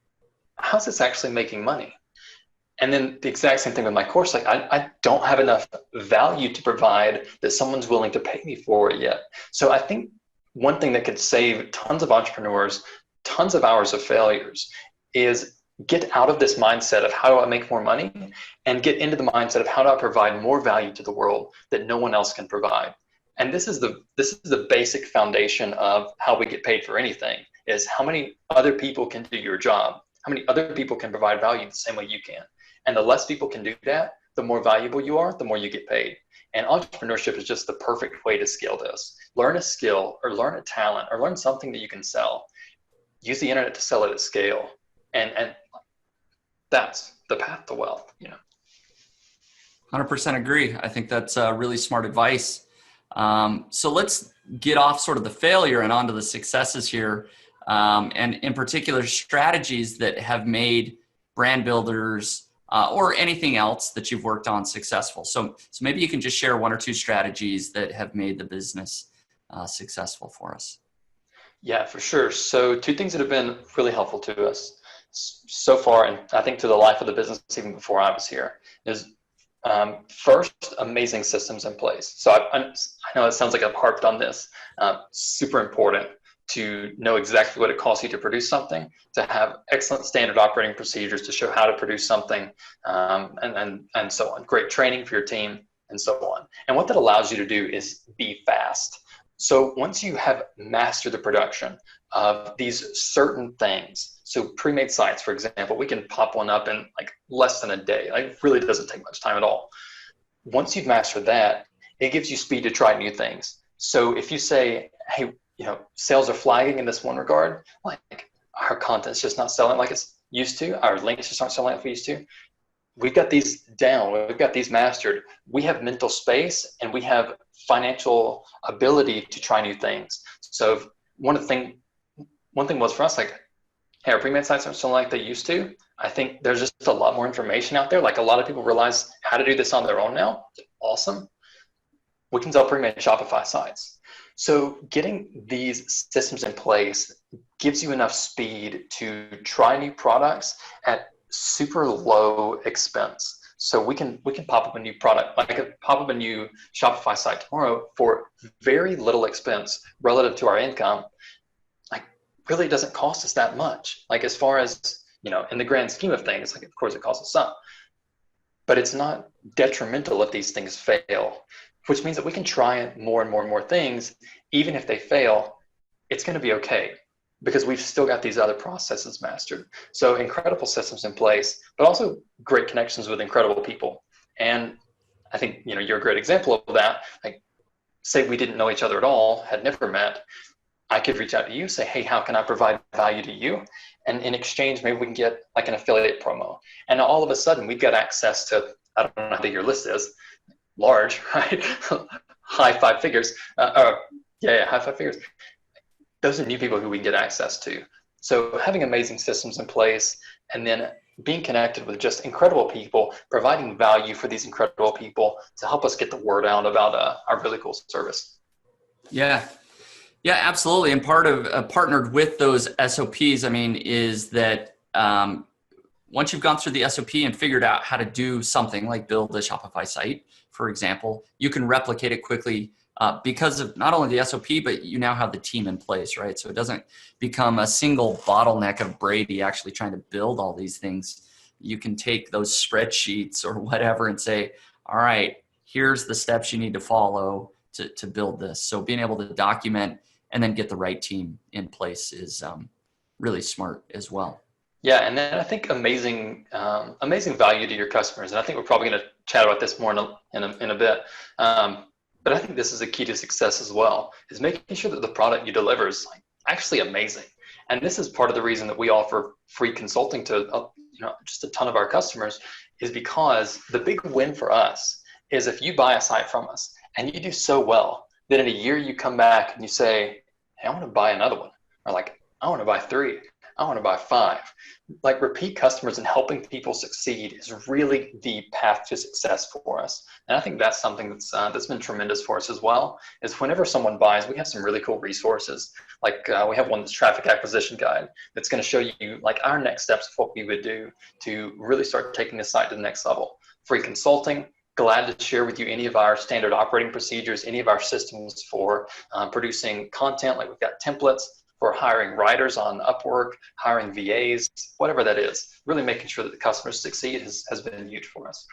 [SPEAKER 2] how's this actually making money? And then the exact same thing with my course. Like, I don't have enough value to provide that someone's willing to pay me for it yet. So I think one thing that could save tons of entrepreneurs, tons of hours of failures, is get out of this mindset of how do I make more money and get into the mindset of how do I provide more value to the world that no one else can provide. And this is the basic foundation of how we get paid for anything, is how many other people can do your job, how many other people can provide value the same way you can. And the less people can do that, the more valuable you are, the more you get paid. And entrepreneurship is just the perfect way to scale this. Learn a skill or learn a talent or learn something that you can sell. Use the internet to sell it at scale. And that's the path to wealth, you know.
[SPEAKER 1] 100% agree. I think that's really smart advice. So let's get off sort of the failure and onto the successes here. And in particular, strategies that have made brand builders or anything else that you've worked on successful. So maybe you can just share one or two strategies that have made the business successful for us.
[SPEAKER 2] Yeah, for sure. So two things that have been really helpful to us so far, and I think to the life of the business even before I was here, is first, amazing systems in place. So I know it sounds like I've harped on this. Super important to know exactly what it costs you to produce something, to have excellent standard operating procedures to show how to produce something, and so on. Great training for your team, and so on. And what that allows you to do is be fast. So once you have mastered the production of these certain things, so pre-made sites, for example, we can pop one up in like less than a day. Like, it really doesn't take much time at all. Once you've mastered that, it gives you speed to try new things. So if you say, hey, you know, sales are flagging in this one regard, like our content's just not selling like it's used to, our links just aren't selling like we used to, we've got these down, we've got these mastered. We have mental space and we have financial ability to try new things. So one thing was for us, like, hey, our pre-made sites aren't selling like they used to. I think there's just a lot more information out there. Like, a lot of people realize how to do this on their own now. Awesome. We can sell pre-made Shopify sites. So getting these systems in place gives you enough speed to try new products at super low expense. So we can pop up a new product, like I could pop up a new Shopify site tomorrow for very little expense relative to our income. Like, really doesn't cost us that much. Like, as far as, you know, in the grand scheme of things, like, of course it costs us some, but it's not detrimental if these things fail, which means that we can try more and more and more things. Even if they fail, it's going to be okay because we've still got these other processes mastered. So incredible systems in place, but also great connections with incredible people. And I think, you know, you're a great example of that. Like, say we didn't know each other at all, had never met, I could reach out to you, say, hey, how can I provide value to you? And in exchange, maybe we can get like an affiliate promo. And all of a sudden we've got access to, I don't know how big your list is, large, right? High five figures. High five figures. Those are new people who we can get access to. So having amazing systems in place and then being connected with just incredible people, providing value for these incredible people to help us get the word out about our really cool service.
[SPEAKER 1] Yeah. Yeah, absolutely. And part of partnered with those SOPs, I mean, is that once you've gone through the SOP and figured out how to do something like build a Shopify site, for example, you can replicate it quickly because of not only the SOP, but you now have the team in place, right? So it doesn't become a single bottleneck of Brady actually trying to build all these things. You can take those spreadsheets or whatever and say, all right, here's the steps you need to follow to build this. So being able to document and then get the right team in place is really smart as well.
[SPEAKER 2] Yeah, and then I think amazing value to your customers, and I think we're probably going to chat about this more in a bit. But I think this is a key to success as well, is making sure that the product you deliver is like actually amazing. And this is part of the reason that we offer free consulting to just a ton of our customers, is because the big win for us is if you buy a site from us and you do so well that in a year you come back and you say, "Hey, I want to buy another one," or like, "I want to buy three, I want to buy five." Like repeat customers and helping people succeed is really the path to success for us. And I think that's something that's been tremendous for us as well, is whenever someone buys, we have some really cool resources. Like we have one that's traffic acquisition guide that's going to show you like our next steps of what we would do to really start taking the site to the next level. Free consulting, glad to share with you any of our standard operating procedures, any of our systems for producing content. Like we've got templates for hiring writers on Upwork, hiring VAs, whatever that is. Really making sure that the customers succeed has been huge for us.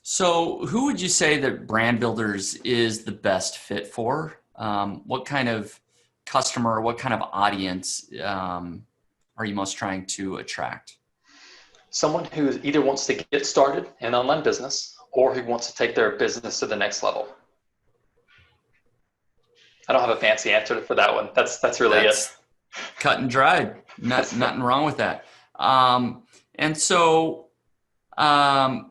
[SPEAKER 1] So who would you say that Brand Builders is the best fit for? What kind of customer, what kind of audience are you most trying to attract?
[SPEAKER 2] Someone who either wants to get started in online business or who wants to take their business to the next level. I don't have a fancy answer for that one. That's really it.
[SPEAKER 1] That's cut and dried. Nothing wrong with that. And so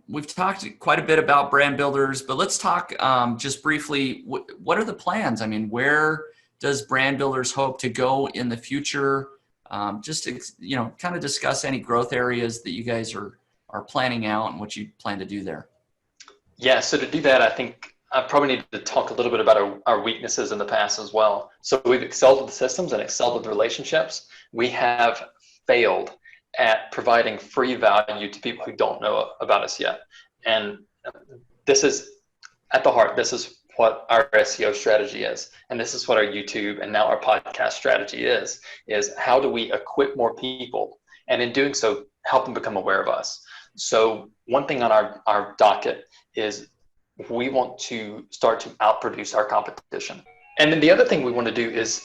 [SPEAKER 1] we've talked quite a bit about Brand Builders, but let's talk just briefly. What are the plans? I mean, where does Brand Builders hope to go in the future? Just to, kind of discuss any growth areas that you guys are planning out and what you plan to do there.
[SPEAKER 2] Yeah, so to do that, I think I probably need to talk a little bit about our weaknesses in the past as well. So we've excelled with the systems and excelled with relationships. We have failed at providing free value to people who don't know about us yet. And this is at the heart, this is what our SEO strategy is. And this is what our YouTube and now our podcast strategy is how do we equip more people? And in doing so, help them become aware of us. So one thing on our docket is we want to start to outproduce our competition. And then the other thing we want to do is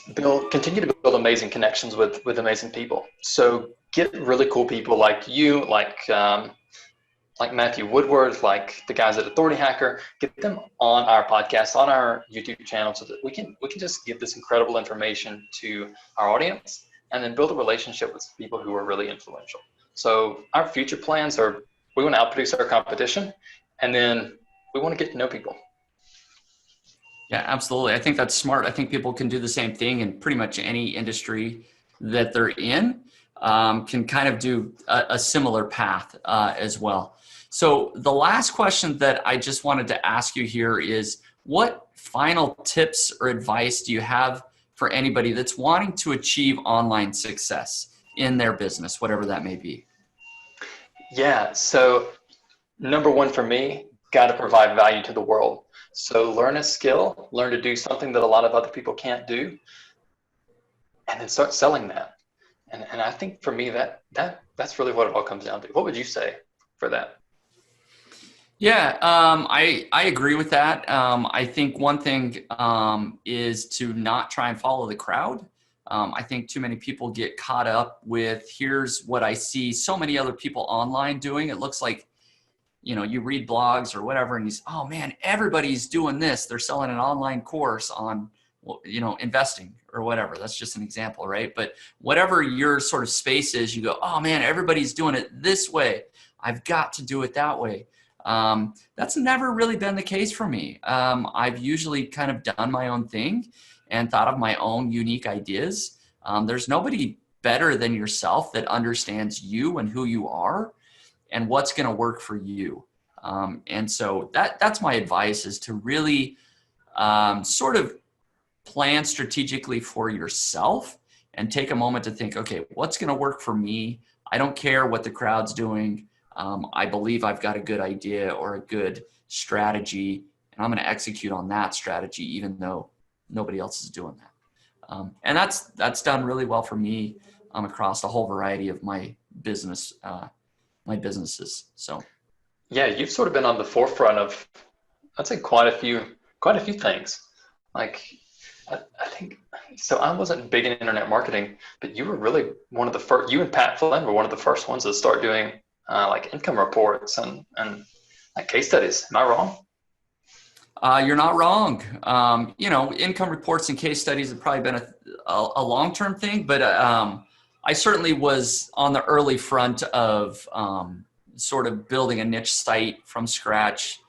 [SPEAKER 2] continue to build amazing connections with amazing people. So get really cool people like you, like Matthew Woodward, like the guys at Authority Hacker, get them on our podcast, on our YouTube channel, so that we can just give this incredible information to our audience and then build a relationship with people who are really influential. So our future plans are, we want to outproduce our competition, and then we want to get to know people.
[SPEAKER 1] Yeah, absolutely. I think that's smart. I think people can do the same thing in pretty much any industry that they're in, can kind of do a similar path as well. So the last question that I just wanted to ask you here is, what final tips or advice do you have for anybody that's wanting to achieve online success in their business, whatever that may be?
[SPEAKER 2] Yeah, so number one for me, got to provide value to the world. So learn a skill, learn to do something that a lot of other people can't do, and then start selling that. And I think for me, that's really what it all comes down to. What would you say for that?
[SPEAKER 1] Yeah, I agree with that. I think one thing is to not try and follow the crowd. I think too many people get caught up with, here's what I see so many other people online doing. It looks like, you read blogs or whatever, and you say, oh man, everybody's doing this. They're selling an online course on, investing or whatever. That's just an example, right? But whatever your sort of space is, you go, oh man, everybody's doing it this way. I've got to do it that way. That's never really been the case for me. I've usually kind of done my own thing and thought of my own unique ideas. There's nobody better than yourself that understands you and who you are and what's going to work for you. And so that's my advice, is to really sort of plan strategically for yourself and take a moment to think, okay, what's going to work for me? I don't care what the crowd's doing. I believe I've got a good idea or a good strategy, and I'm going to execute on that strategy, even though nobody else is doing that. And that's done really well for me across a whole variety of my businesses. So,
[SPEAKER 2] Yeah, you've sort of been on the forefront of, I'd say, quite a few things. Like I think so. I wasn't big in internet marketing, but you were really one of the first. You and Pat Flynn were one of the first ones to start doing like income reports and like case studies. Am I wrong?
[SPEAKER 1] You're not wrong. Income reports and case studies have probably been a long-term thing, but I certainly was on the early front of sort of building a niche site from scratch,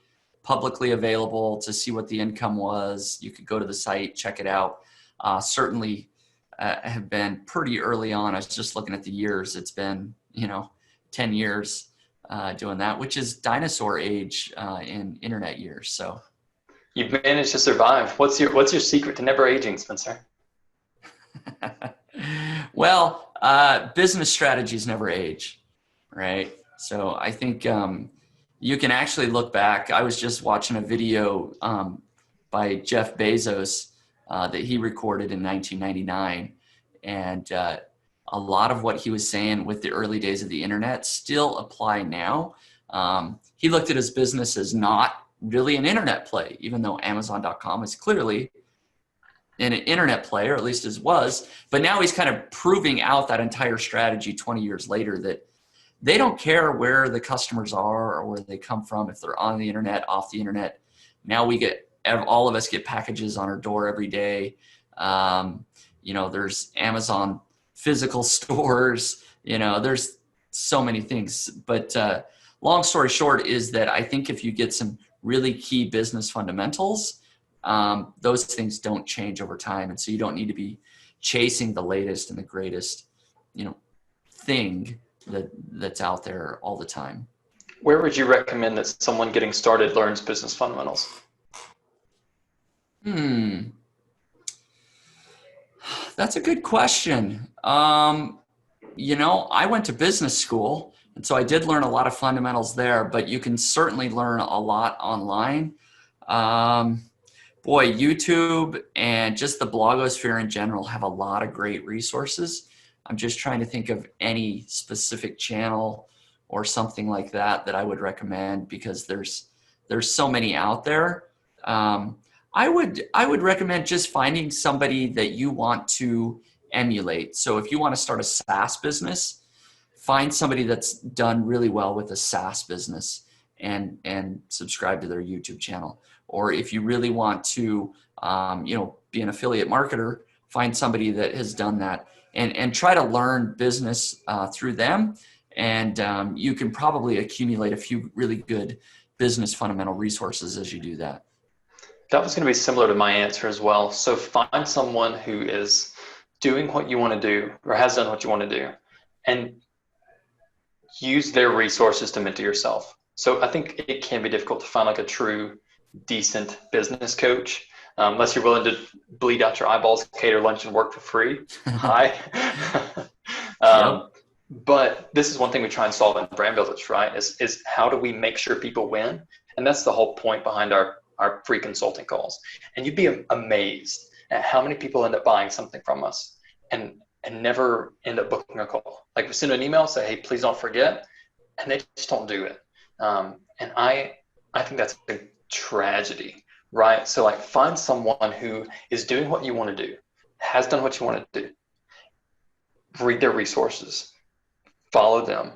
[SPEAKER 1] publicly available to see what the income was. You could go to the site, check it out. Certainly have been pretty early on. I was just looking at the years. It's been, 10 years doing that, which is dinosaur age in internet years. So.
[SPEAKER 2] You've managed to survive. What's your secret to never aging, Spencer?
[SPEAKER 1] Well, business strategies never age, right? So I think you can actually look back. I was just watching a video by Jeff Bezos that he recorded in 1999. And a lot of what he was saying with the early days of the internet still apply now. He looked at his business as not really an internet play, even though Amazon.com is clearly an internet play, or at least as was. But now he's kind of proving out that entire strategy 20 years later, that they don't care where the customers are or where they come from, if they're on the internet, off the internet. Now all of us get packages on our door every day. There's Amazon physical stores, there's so many things. But long story short is that I think if you get some really key business fundamentals, those things don't change over time. And so you don't need to be chasing the latest and the greatest, thing that's out there all the time.
[SPEAKER 2] Where would you recommend that someone getting started learns business fundamentals?
[SPEAKER 1] That's a good question. I went to business school, and so I did learn a lot of fundamentals there, but you can certainly learn a lot online. YouTube and just the blogosphere in general have a lot of great resources. I'm just trying to think of any specific channel or something like that I would recommend, because there's so many out there. I would recommend just finding somebody that you want to emulate. So if you want to start a SaaS business, find somebody that's done really well with a SaaS business and subscribe to their YouTube channel. Or if you really want to, be an affiliate marketer, find somebody that has done that and try to learn business through them. And you can probably accumulate a few really good business fundamental resources as you do that.
[SPEAKER 2] That was going to be similar to my answer as well. So find someone who is doing what you want to do or has done what you want to do, and use their resources to mentor yourself. So I think it can be difficult to find like a true, decent business coach, unless you're willing to bleed out your eyeballs, cater lunch and work for free. Hi. But this is one thing we try and solve in Brand Builders, right? Is how do we make sure people win? And that's the whole point behind our free consulting calls. And you'd be amazed at how many people end up buying something from us and never end up booking a call. Like we send an email, say, hey, please don't forget, and they just don't do it. And I think that's a tragedy, right? So like find someone who is doing what you want to do, has done what you want to do, read their resources, follow them,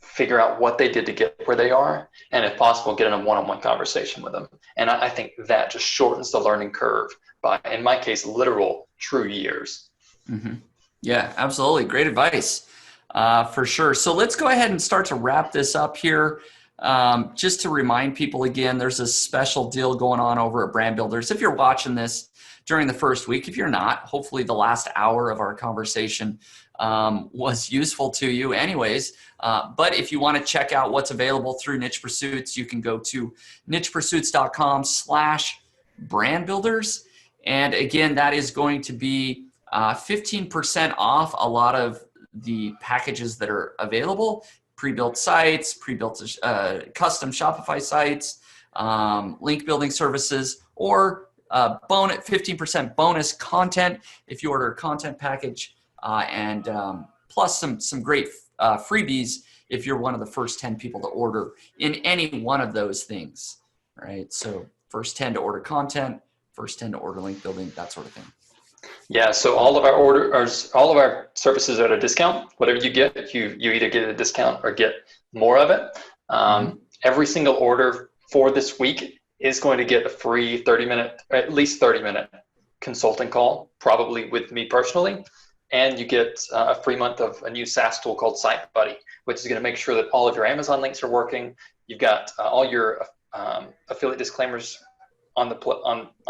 [SPEAKER 2] figure out what they did to get where they are, and if possible, get in a one-on-one conversation with them. And I think that just shortens the learning curve by, in my case, literal true years.
[SPEAKER 1] Mm-hmm. Yeah, absolutely. Great advice for sure. So let's go ahead and start to wrap this up here. Just to remind people again, there's a special deal going on over at Brand Builders. If you're watching this during the first week, if you're not, hopefully the last hour of our conversation was useful to you anyways. But if you want to check out what's available through Niche Pursuits, you can go to nichepursuits.com/brandbuilders. And again, that is going to be 15% off a lot of the packages that are available: pre-built sites, pre-built custom Shopify sites, link building services, or 15% bonus content if you order a content package, and plus some great freebies if you're one of the first 10 people to order in any one of those things, right? So first 10 to order content, first 10 to order link building, that sort of thing?
[SPEAKER 2] Yeah, so all of our orders, all of our services are at a discount. Whatever you get, you either get a discount or get more of it.
[SPEAKER 1] Mm-hmm.
[SPEAKER 2] Every single order for this week is going to get a free 30-minute, at least 30-minute consulting call, probably with me personally. And you get a free month of a new SaaS tool called Site Buddy, which is going to make sure that all of your Amazon links are working. You've got all your affiliate disclaimers on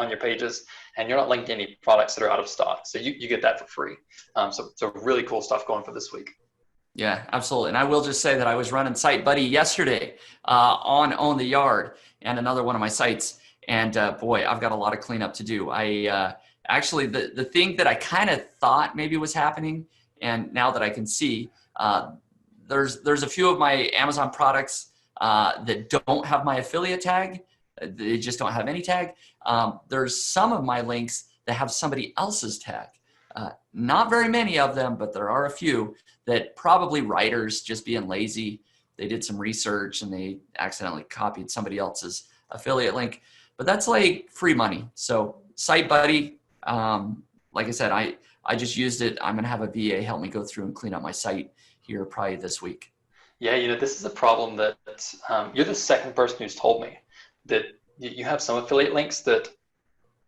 [SPEAKER 2] your pages, and you're not linked to any products that are out of stock. So you get that for free. So really cool stuff going for this week.
[SPEAKER 1] Yeah, absolutely. And I will just say that I was running Site Buddy yesterday on Own the Yard and another one of my sites. And boy, I've got a lot of cleanup to do. I actually, the thing that I kind of thought maybe was happening, and now that I can see, there's a few of my Amazon products that don't have my affiliate tag. They just don't have any tag. There's some of my links that have somebody else's tag. Not very many of them, but there are a few that probably writers just being lazy. They did some research and they accidentally copied somebody else's affiliate link. But that's like free money. So Site Buddy, like I said, I just used it. I'm going to have a VA help me go through and clean up my site here probably this week.
[SPEAKER 2] Yeah, this is a problem that you're the second person who's told me that you have some affiliate links that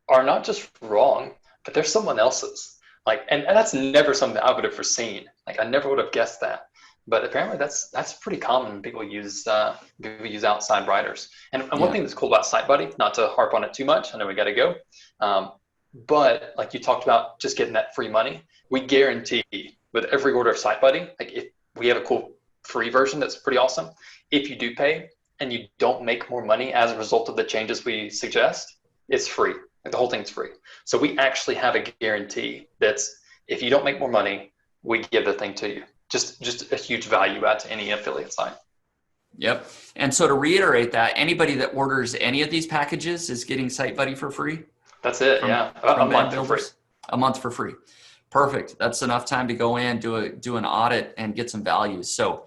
[SPEAKER 2] are not just wrong, but they're someone else's. And that's never something I would have foreseen. I never would have guessed that. But apparently that's pretty common. People use outside writers. And one thing that's cool about Site Buddy, not to harp on it too much, I know we got to go. But like you talked about, just getting that free money, we guarantee with every order of Site Buddy, if we have a cool free version that's pretty awesome. If you do pay and you don't make more money as a result of the changes we suggest, it's free. The whole thing's free. So we actually have a guarantee that's if you don't make more money, we give the thing to you. Just a huge value add to any affiliate site.
[SPEAKER 1] Yep. And so to reiterate that, anybody that orders any of these packages is getting Site Buddy for free?
[SPEAKER 2] That's it, a month for free.
[SPEAKER 1] A month for free. Perfect. That's enough time to go in, do an audit, and get some value. So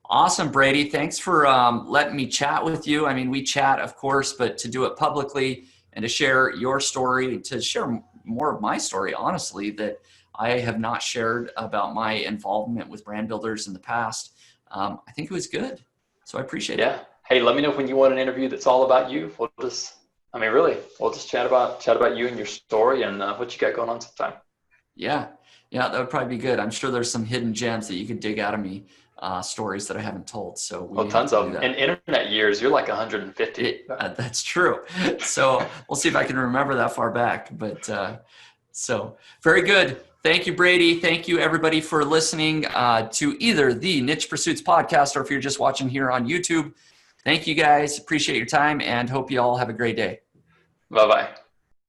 [SPEAKER 1] awesome, Brady. Thanks for letting me chat with you. I mean, we chat, of course, but to do it publicly and to share your story, to share more of my story, honestly, that I have not shared about my involvement with brand builders in the past. I think it was good. So I appreciate it.
[SPEAKER 2] Yeah. Hey, let me know when you want an interview that's all about you. We'll just chat about you and your story and what you got going on sometime. Yeah,
[SPEAKER 1] that would probably be good. I'm sure there's some hidden gems that you could dig out of me, stories that I haven't told. So
[SPEAKER 2] tons of them. In internet years, you're like 150.
[SPEAKER 1] That's true. So we'll see if I can remember that far back. But so very good. Thank you, Brady. Thank you, everybody, for listening to either the Niche Pursuits podcast or if you're just watching here on YouTube. Thank you, guys. Appreciate your time and hope you all have a great day.
[SPEAKER 2] Bye-bye.